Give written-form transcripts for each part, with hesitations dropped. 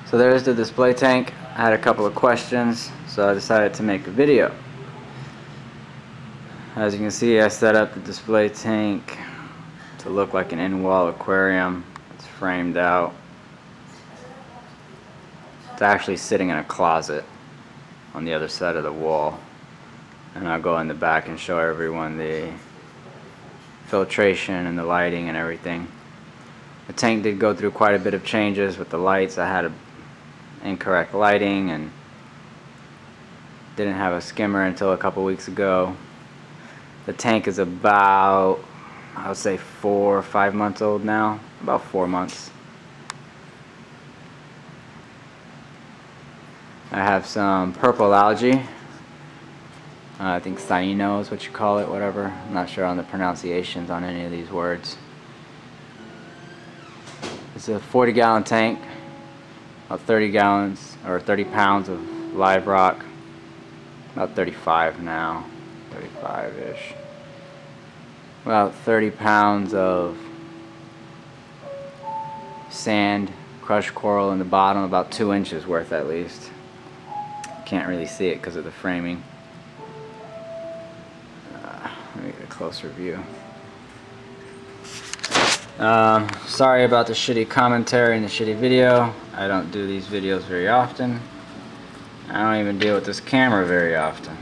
So there's the display tank. I had a couple of questions, so I decided to make a video. As you can see, I set up the display tank to look like an in-wall aquarium. It's framed out. It's actually sitting in a closet on the other side of the wall. And I'll go in the back and show everyone the filtration and the lighting and everything. The tank did go through quite a bit of changes with the lights. I had incorrect lighting and didn't have a skimmer until a couple weeks ago. The tank is about, I would say, 4 or 5 months old now. About 4 months. I have some purple algae. I think cyano is what you call it, whatever. I'm not sure on the pronunciations on any of these words. It's a 40-gallon tank, about 30 gallons or 30 pounds of live rock. About 35 now, 35-ish. About 30 pounds of sand, crushed coral in the bottom, about 2 inches worth at least. Can't really see it because of the framing. Let me get a closer view. Sorry about the shitty commentary and the shitty video. I don't do these videos very often. I don't even deal with this camera very often.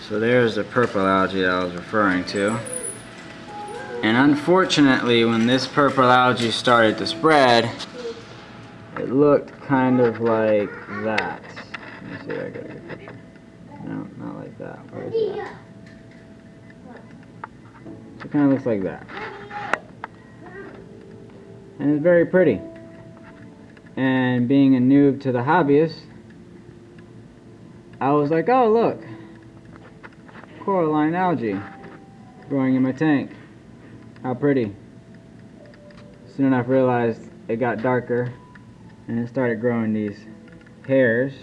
So there's the purple algae I was referring to. And unfortunately, when this purple algae started to spread, it looked kind of like that. Let me see if I got a good picture. No, not like that. Where is that? It kind of looks like that. And it's very pretty. And being a noob to the hobbyist, I was like, oh look, coralline algae growing in my tank. How pretty. Soon enough realized it got darker and it started growing these hairs.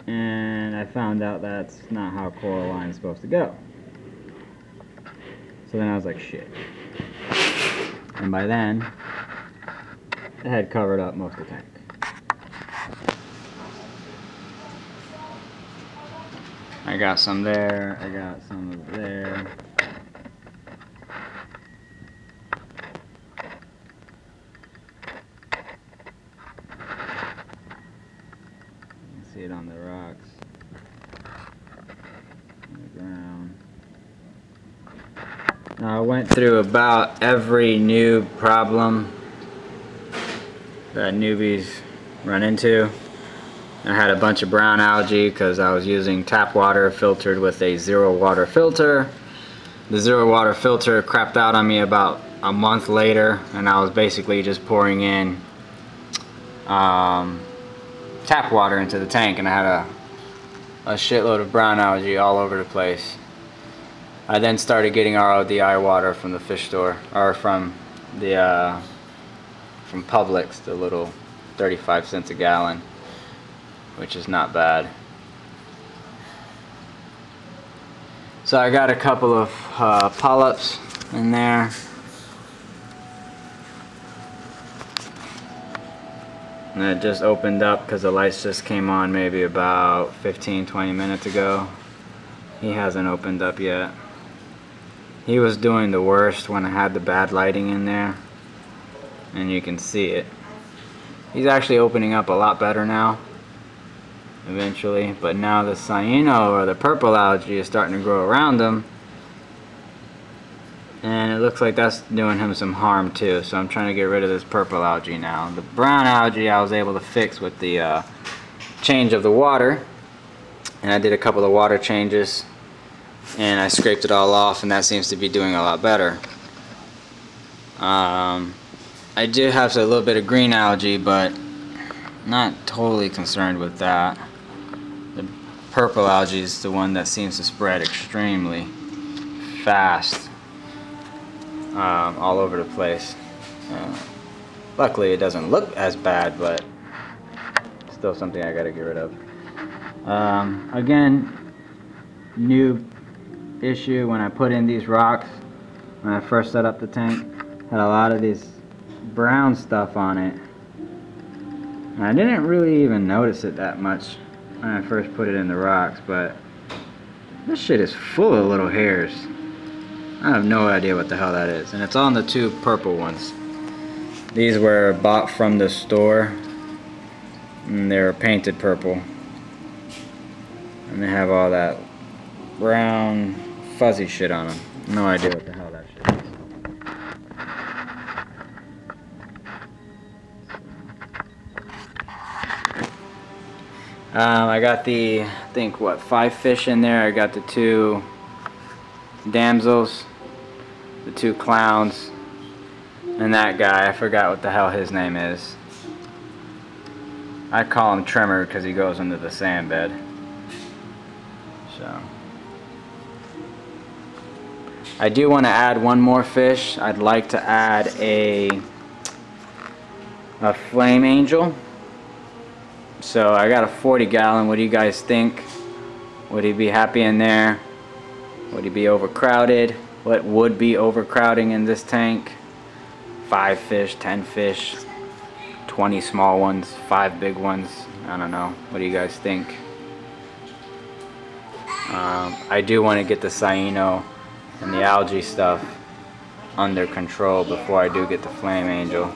And I found out that's not how coralline is supposed to go. So then I was like, shit. And by then, it had covered up most of the tank. I got some there, I got some there. You can see it on the rocks, on the ground. Now I went through about every new problem that newbies run into. I had a bunch of brown algae because I was using tap water filtered with a zero water filter. The zero water filter crapped out on me about a month later, and I was basically just pouring in tap water into the tank, and I had a shitload of brown algae all over the place. I then started getting RODI water from the fish store, or from the from Publix, the little 35 cents a gallon, which is not bad. So I got a couple of polyps in there. And it just opened up because the lights just came on maybe about 15-20 minutes ago. He hasn't opened up yet. He was doing the worst when I had the bad lighting in there, and you can see it. He's actually opening up a lot better now, eventually, but now the cyano, or the purple algae, is starting to grow around him, and it looks like that's doing him some harm too, so I'm trying to get rid of this purple algae now. The brown algae I was able to fix with the change of the water, and I did a couple of water changes, and I scraped it all off, and that seems to be doing a lot better. I do have a little bit of green algae, but not totally concerned with that. The purple algae is the one that seems to spread extremely fast all over the place. Luckily it doesn't look as bad, but still something I gotta get rid of. Again, new issue when I put in these rocks when I first set up the tank. Had a lot of these brown stuff on it. And I didn't really even notice it that much when I first put it in the rocks, but this shit is full of little hairs. I have no idea what the hell that is. And it's on the two purple ones. These were bought from the store, and they're painted purple. And they have all that brown fuzzy shit on them. No idea what the hell that shit is. I got the, I think, what, 5 fish in there. I got the 2 damsels, the 2 clowns, and that guy. I forgot what the hell his name is. I call him Trimmer because he goes into the sand bed. So I do want to add one more fish. I'd like to add a flame angel. So I got a 40 gallon. What do you guys think? Would he be happy in there? Would he be overcrowded? What would be overcrowding in this tank? 5 fish, 10 fish, 20 small ones, 5 big ones. I don't know. What do you guys think? I do want to get the cyano and the algae stuff under control before I do get the flame angel.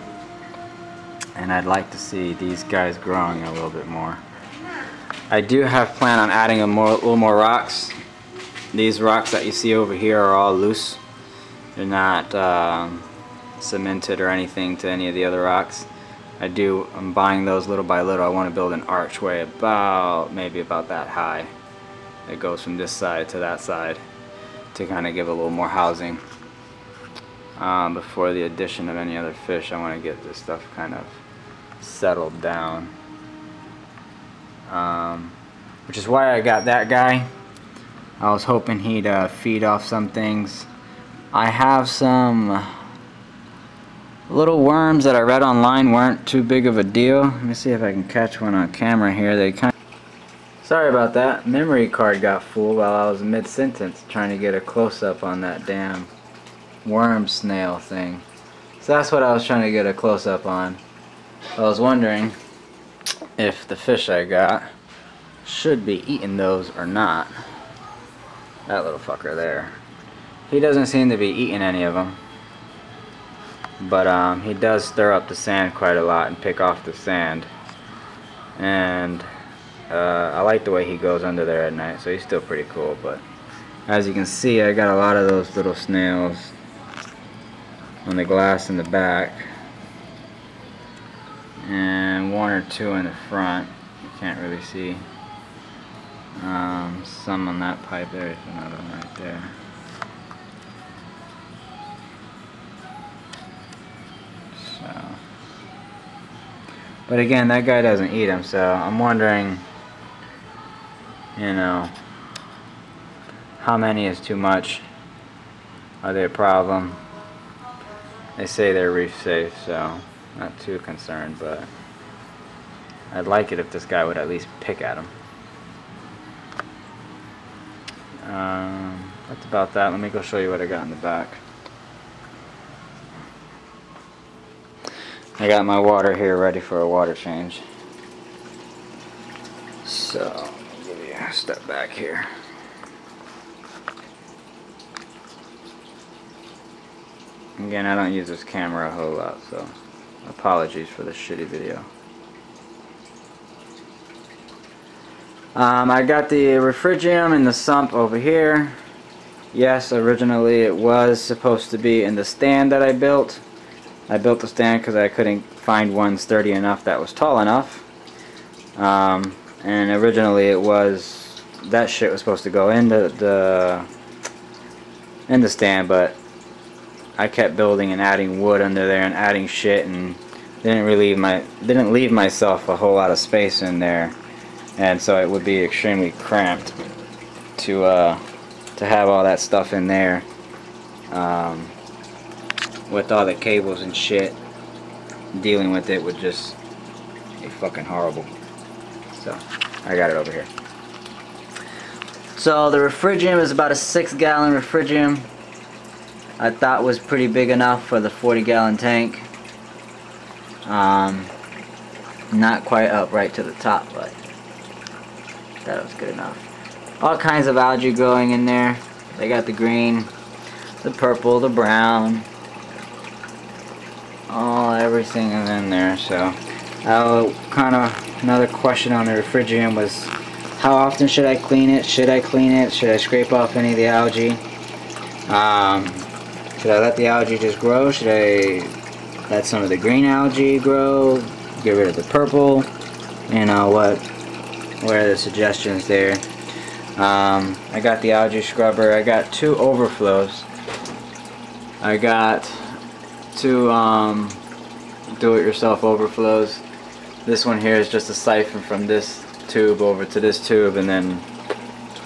And I'd like to see these guys growing a little bit more. I do have plan on adding a little more rocks. These rocks that you see over here are all loose. They're not cemented or anything to any of the other rocks. I'm buying those little by little. I want to build an archway maybe about that high. It goes from this side to that side to kind of give a little more housing. Before the addition of any other fish, I want to get this stuff kind of settled down. Which is why I got that guy. I was hoping he'd feed off some things. I have some little worms that I read online weren't too big of a deal. Let me see if I can catch one on camera here. Sorry about that. Memory card got full while I was mid-sentence trying to get a close-up on that damn worm snail thing. So that's what I was trying to get a close-up on. I was wondering if the fish I got should be eating those or not. That little fucker there. He doesn't seem to be eating any of them. But he does stir up the sand quite a lot and pick off the sand. And I like the way he goes under there at night, so he's still pretty cool. But as you can see, I got a lot of those little snails on the glass in the back. And 1 or 2 in the front. You can't really see. Some on that pipe. There's another one right there. So, but again, that guy doesn't eat them, so I'm wondering, you know, how many is too much? Are they a problem? They say they're reef safe, so not too concerned, but I'd like it if this guy would at least pick at them. That's about that. Let me go show you what I got in the back. I got my water here ready for a water change. So, I'll give you a step back here. Again, I don't use this camera a whole lot, so apologies for the shitty video. I got the refrigium and the sump over here. Yes, originally it was supposed to be in the stand that I built. I built the stand because I couldn't find one sturdy enough that was tall enough. And originally that shit was supposed to go into the stand, but I kept building and adding wood under there and adding shit, and didn't leave myself a whole lot of space in there, and so it would be extremely cramped to have all that stuff in there. With all the cables and shit, dealing with it would just be fucking horrible. So I got it over here. So the refrigium is about a 6-gallon refrigium. I thought was pretty big enough for the 40-gallon tank. Not quite up right to the top, but that was good enough. All kinds of algae growing in there. They got the green, the purple, the brown, everything is in there. So kind of another question on the refrigerant was, how often should I clean it? Should I clean it? Should I scrape off any of the algae? Should I let the algae just grow? Should I let some of the green algae grow? Get rid of the purple? You know, what are the suggestions there? I got the algae scrubber. I got 2 overflows. I got 2 do-it-yourself overflows. This one here is just a siphon from this tube over to this tube, and then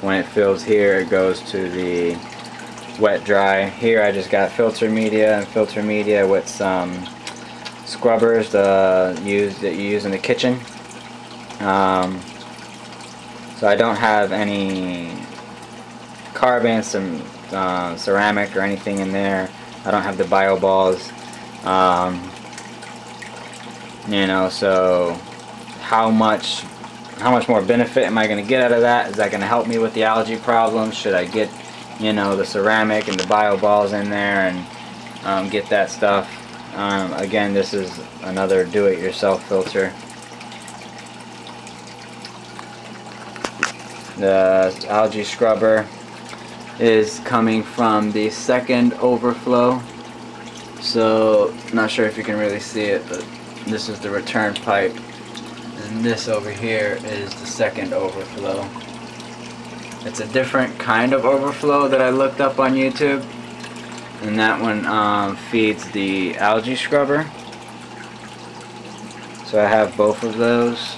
when it fills here, it goes to the wet dry. Here I just got filter media with some scrubbers that you use in the kitchen. So I don't have any carbon, some ceramic or anything in there. I don't have the bio balls. You know, so how much more benefit am I going to get out of that? Is that going to help me with the algae problem? Should I get, you know, the ceramic and the bio balls in there and get that stuff? Again, this is another do-it-yourself filter. The algae scrubber is coming from the second overflow. So, not sure if you can really see it, but this is the return pipe. And this over here is the second overflow. It's a different kind of overflow that I looked up on YouTube. And that one feeds the algae scrubber. So I have both of those.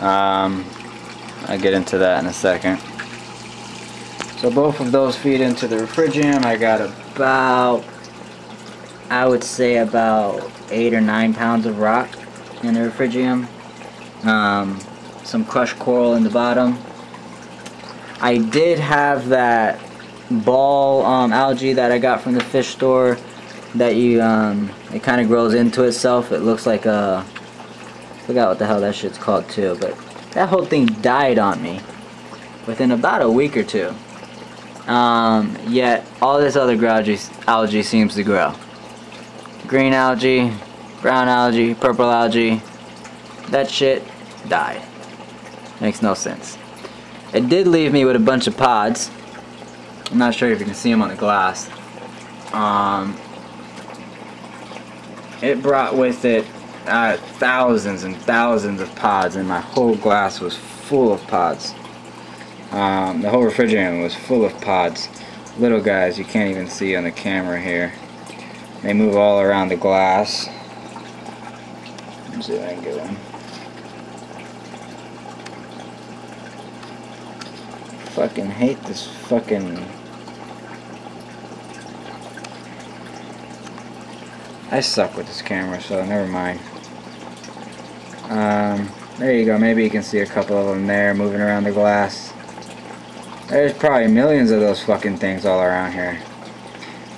I'll get into that in a second. So both of those feed into the refrigerant. I got about, I would say about 8 or 9 pounds of rock in the refrigerant. Some crushed coral in the bottom. I did have that ball algae that I got from the fish store that it kind of grows into itself. It looks like a, I forgot what the hell that shit's called too, but that whole thing died on me within about a week or 2. Yet all this other algae seems to grow. Green algae, brown algae, purple algae. That shit died. Makes no sense. It did leave me with a bunch of pods. I'm not sure if you can see them on the glass. It brought with it thousands and thousands of pods, and my whole glass was full of pods. The whole refrigerant was full of pods. Little guys you can't even see on the camera here. They move all around the glass. Let's see if I can get one. Fucking hate this fucking... I suck with this camera, so never mind. There you go. Maybe you can see a couple of them there moving around the glass. There's probably millions of those fucking things all around here.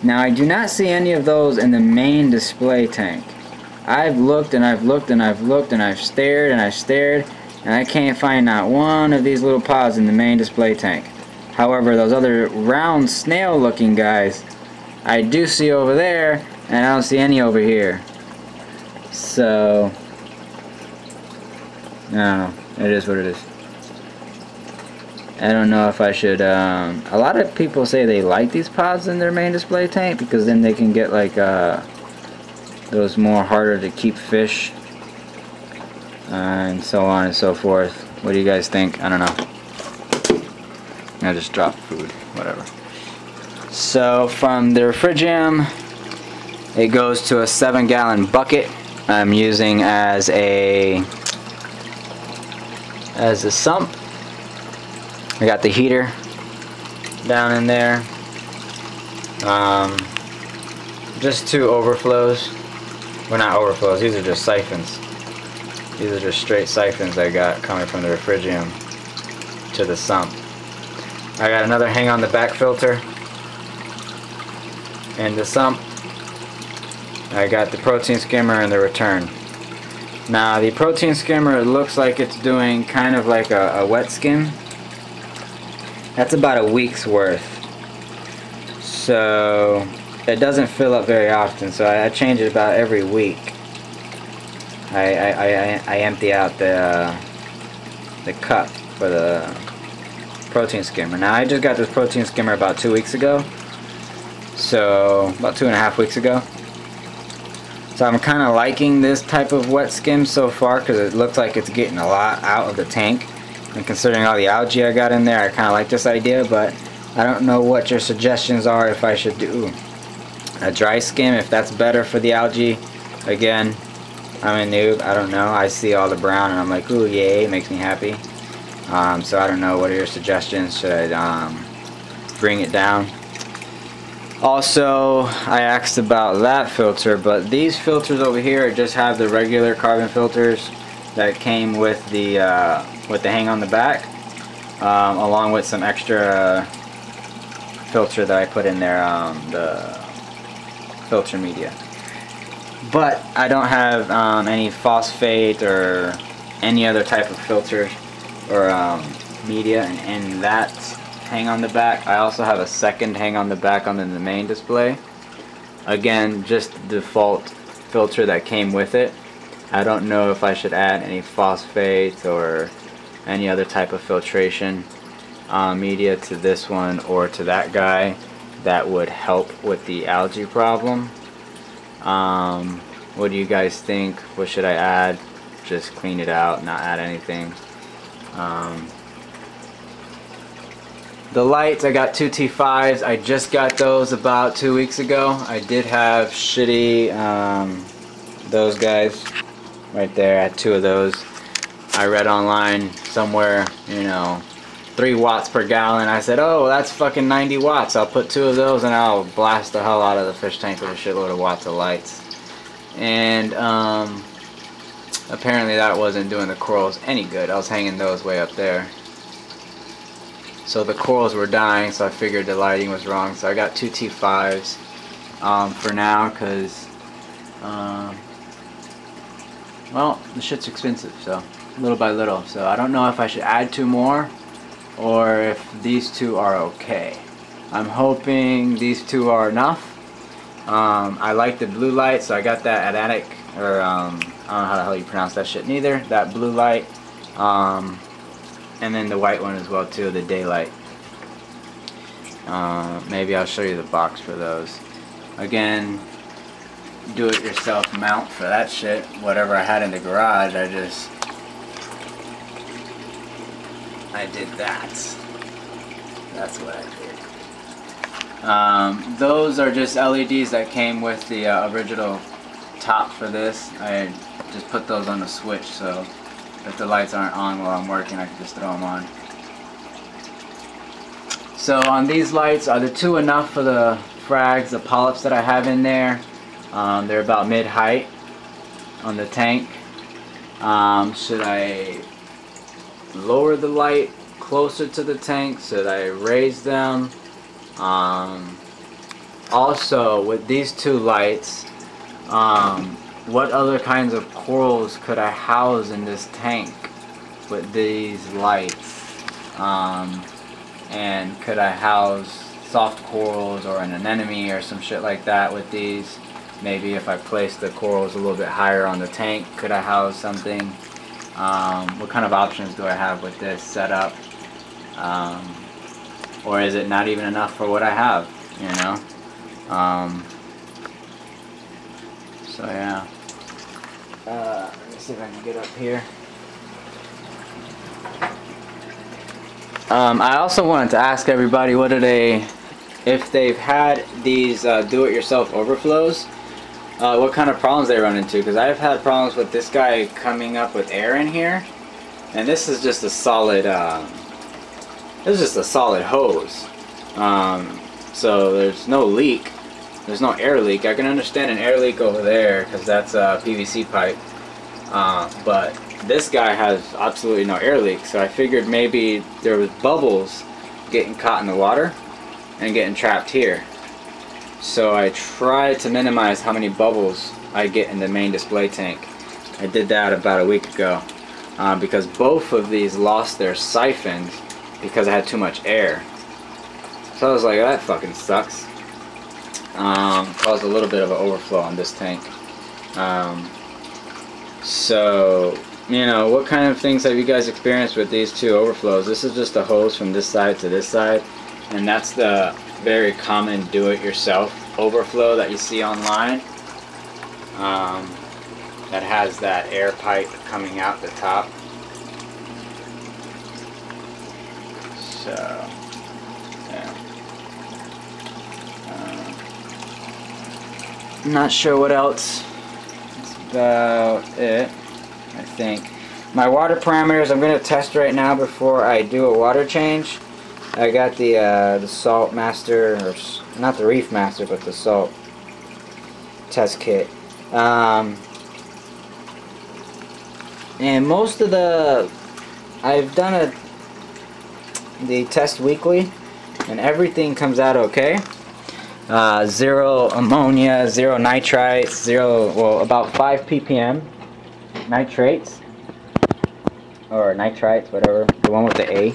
Now I do not see any of those in the main display tank. I've looked and I've looked and I've looked and I've stared and I've stared, and I can't find not one of these little pods in the main display tank. However, those other round snail looking guys I do see over there, and I don't see any over here. So I don't know. It is what it is. I don't know if I should, a lot of people say they like these pods in their main display tank because then they can get like those more harder to keep fish and so on and so forth. What do you guys think? I don't know. I just dropped food, whatever. So from the refrigerant, it goes to a 7-gallon bucket I'm using as a sump. I got the heater down in there. Just 2 overflows. Well, not overflows, these are just siphons. These are just straight siphons I got coming from the refrigerant to the sump. I got another hang on the back filter. In the sump, I got the protein skimmer and the return. Now the protein skimmer, it looks like it's doing kind of like a wet skim. That's about a week's worth. So it doesn't fill up very often, so I change it about every week. I empty out the cup for the protein skimmer. Now I just got this protein skimmer about 2 weeks ago. So about 2.5 weeks ago. So I'm kind of liking this type of wet skim so far because it looks like it's getting a lot out of the tank. And considering all the algae I got in there, I kind of like this idea, but I don't know what your suggestions are if I should do a dry skim, if that's better for the algae. Again, I'm a noob, I don't know. I see all the brown and I'm like, ooh, yay, it makes me happy. So I don't know, what are your suggestions? Should I bring it down? Also, I asked about that filter, but these filters over here just have the regular carbon filters that came with the hang on the back, along with some extra filter that I put in there, the filter media. But I don't have any phosphate or any other type of filter or media in that hang on the back. I also have a second hang on the back on the main display. Again, just the default filter that came with it. I don't know if I should add any phosphate or any other type of filtration media to this one or to that guy that would help with the algae problem. What do you guys think? What should I add? Just clean it out, not add anything. The lights, I got two T5s. I just got those about 2 weeks ago. I did have shitty, those guys right there. I had 2 of those. I read online somewhere, you know, 3 watts per gallon. I said, oh, that's fucking 90 watts. I'll put 2 of those and I'll blast the hell out of the fish tank with a shitload of watts of lights. And apparently that wasn't doing the corals any good. I was hanging those way up there. So the corals were dying, so I figured the lighting was wrong. So I got 2 T5s for now, because, well, the shit's expensive, so little by little. So I don't know if I should add 2 more, or if these 2 are okay. I'm hoping these 2 are enough. I like the blue light, so I got that Atlantic, or I don't know how the hell you pronounce that shit neither. That blue light. And then the white one as well too, the daylight. Maybe I'll show you the box for those. Again, do it yourself mount for that shit. Whatever I had in the garage, I did that. That's what I did. Those are just LEDs that came with the original top for this. I just put those on the switch, so if the lights aren't on while I'm working, I can just throw them on. So on these lights, are the 2 enough for the frags, the polyps that I have in there? They're about mid-height on the tank. Should I lower the light closer to the tank? Should I raise them? Also, with these 2 lights, what other kinds of corals could I house in this tank with these lights? And could I house soft corals or an anemone or some shit like that with these? Maybe if I place the corals a little bit higher on the tank, could I house something? What kind of options do I have with this setup? Or is it not even enough for what I have, you know? So yeah. Let me see if I can get up here. I also wanted to ask everybody, what do they, if they've had these do-it-yourself overflows, what kind of problems they run into? Because I've had problems with this guy coming up with air in here, and this is just a solid, hose. So there's no leak. There's no air leak. I can understand an air leak over there because that's a PVC pipe. But this guy has absolutely no air leak. So I figured maybe there was bubbles getting caught in the water and getting trapped here. So I try to minimize how many bubbles I get in the main display tank. I did that about a week ago because both of these lost their siphons because I had too much air. So I was like, that fucking sucks. Caused a little bit of an overflow on this tank. So, you know, what kind of things have you guys experienced with these two overflows? This is just a hose from this side to this side, and that's the very common do-it-yourself overflow that you see online. That has that air pipe coming out the top. So, yeah. I'm not sure what else. That's about it, I think. My water parameters I'm going to test right now before I do a water change. I got the Salt Master, or not the Reef Master, but the Salt test kit. And most of I've done the test weekly, and everything comes out okay. 0 ammonia, 0 nitrites, about 5 ppm nitrates, or nitrites, whatever, the one with the A.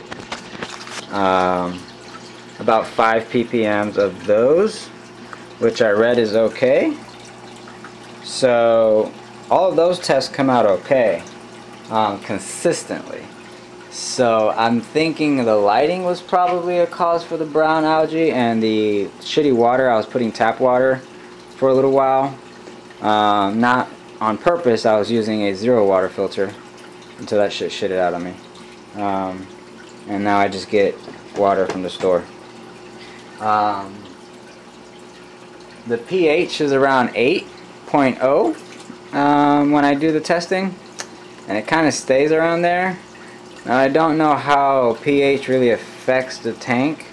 About 5 ppms of those, which I read is okay. So all of those tests come out okay, consistently. So I'm thinking the lighting was probably a cause for the brown algae, and the shitty water. I was putting tap water for a little while, not on purpose. I was using a 0 water filter until that shit shitted out of me, and now I just get water from the store. The pH is around 8.0 when I do the testing, and it kind of stays around there. Now, I don't know how pH really affects the tank,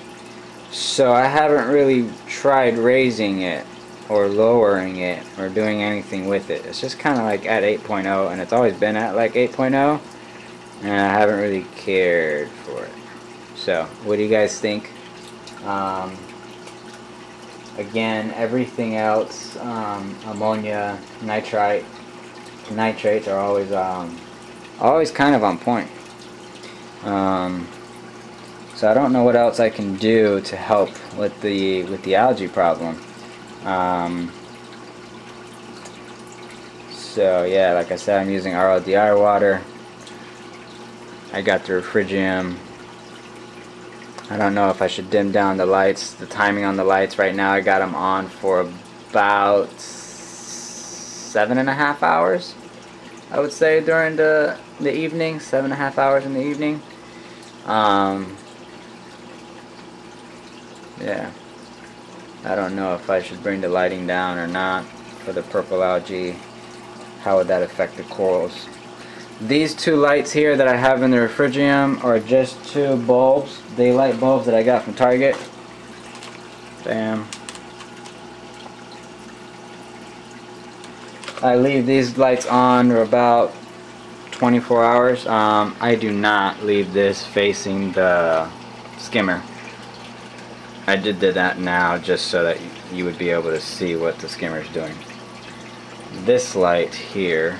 so I haven't really tried raising it or lowering it or doing anything with it. It's just kind of like at 8.0, and it's always been at like 8.0, and I haven't really cared for it. So what do you guys think? Again, everything else, ammonia, nitrates are always kind of on point. So I don't know what else I can do to help with the algae problem. So yeah, like I said, I'm using RODR water. I got the refrigium. I don't know if I should dim down the lights, the timing on the lights. Right now I got them on for about 7.5 hours, I would say, during the evening. 7.5 hours in the evening. Yeah, I don't know if I should bring the lighting down or not for the purple algae. How would that affect the corals? These two lights here that I have in the refrigium are just two bulbs, daylight bulbs that I got from Target. Bam. I leave these lights on for about 24 hours. I do not leave this facing the skimmer. I did that now just so that you would be able to see what the skimmer is doing. This light here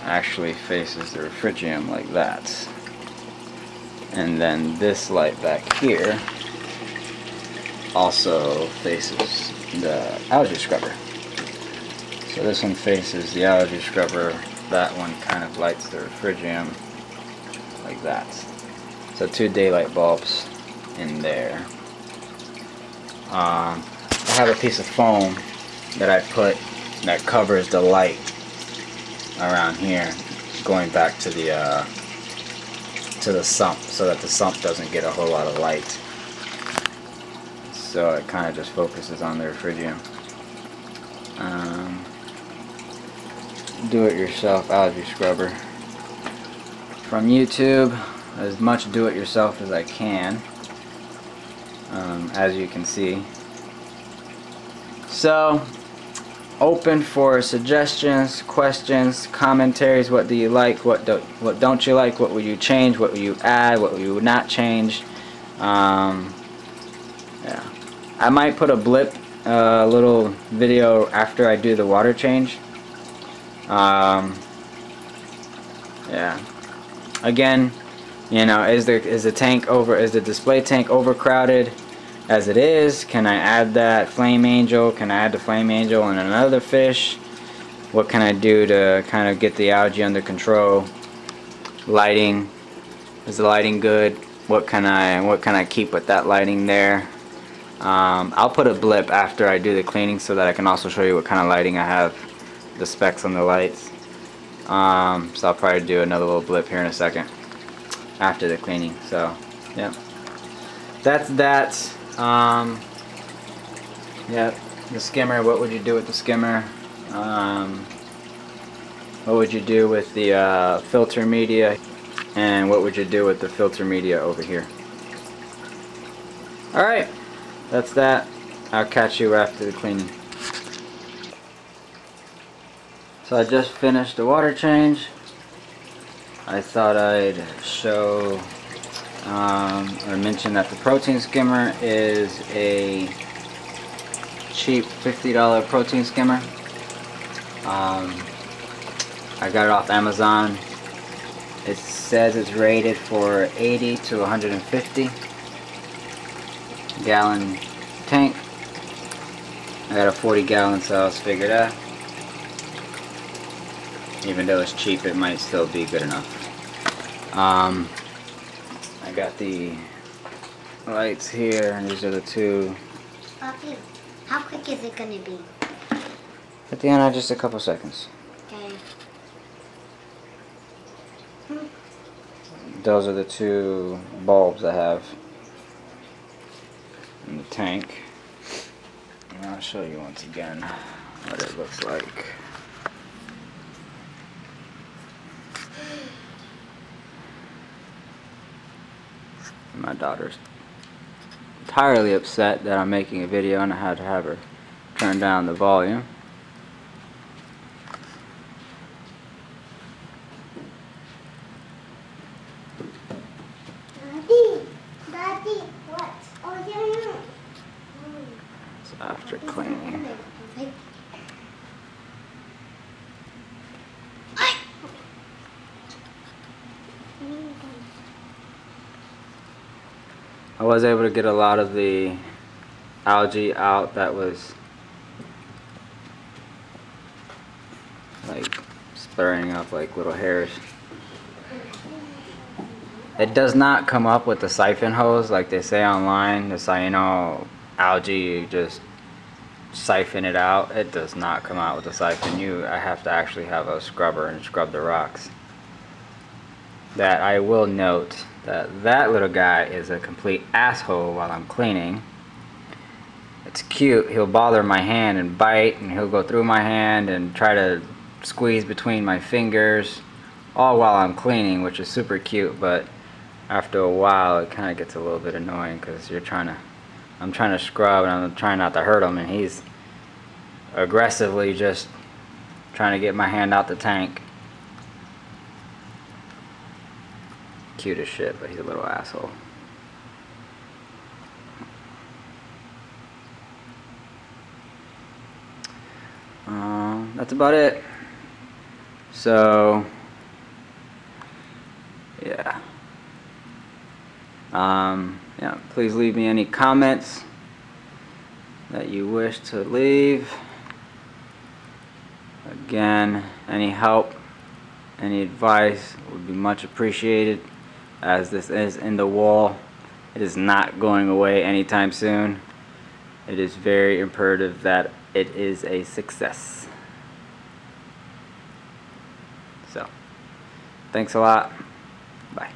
actually faces the refrigium like that, and then this light back here also faces the algae scrubber. So this one faces the algae scrubber, that one kind of lights the refrigium like that. So two daylight bulbs in there. I have a piece of foam that I put that covers the light around here, going back to the sump, so that the sump doesn't get a whole lot of light. So it kind of just focuses on the refrigium. Do-it-yourself algae scrubber from YouTube. As much do-it-yourself as I can, as you can see. So, open for suggestions, questions, commentaries. What do you like? What don't you like? What would you change? What would you add? What would you not change? Yeah, I might put a blip a little video after I do the water change. Yeah. Again, you know, is the display tank overcrowded as it is? Can I add that flame angel? Can I add the flame angel and another fish? What can I do to kind of get the algae under control? Lighting. Is the lighting good? What can I keep with that lighting there? I'll put a blip after I do the cleaning so that I can also show you what kind of lighting I have, the specs on the lights. So I'll probably do another little blip here in a second after the cleaning. So yeah, that's that. Yeah, the skimmer. What would you do with the skimmer? What would you do with the filter media? And what would you do with the filter media over here? Alright, that's that. I'll catch you after the cleaning. So I just finished the water change. I thought I'd show or mention that the protein skimmer is a cheap $50 protein skimmer. I got it off Amazon. It says it's rated for 80 to 150 gallon tank. I got a 40 gallon, so I was figured out. Even though it's cheap, it might still be good enough. I got the lights here, and these are the two. Papi, how quick is it gonna be? At the end, just a couple seconds. Okay. Those are the two bulbs I have in the tank. And I'll show you once again what it looks like. My daughter's entirely upset that I'm making a video and I had to have her turn down the volume. Daddy, what? Oh, yeah. So after cleaning. I was able to get a lot of the algae out that was like stirring up like little hairs. It does not come up with the siphon hose like they say online. The cyano algae, you just siphon it out. It does not come out with a siphon. I have to actually have a scrubber and scrub the rocks. That I will note that little guy is a complete asshole while I'm cleaning. It's cute. He'll bother my hand and bite, and he'll go through my hand and try to squeeze between my fingers, all while I'm cleaning, which is super cute. But after a while, it kind of gets a little bit annoying because I'm trying to scrub and I'm trying not to hurt him, and he's aggressively just trying to get my hand out the tank. Cute as shit, but he's a little asshole. That's about it. So yeah. Yeah, please leave me any comments that you wish to leave. Again, any help, any advice would be much appreciated, as this is in the wall. It is not going away anytime soon. It is very imperative that it is a success. So, thanks a lot. Bye.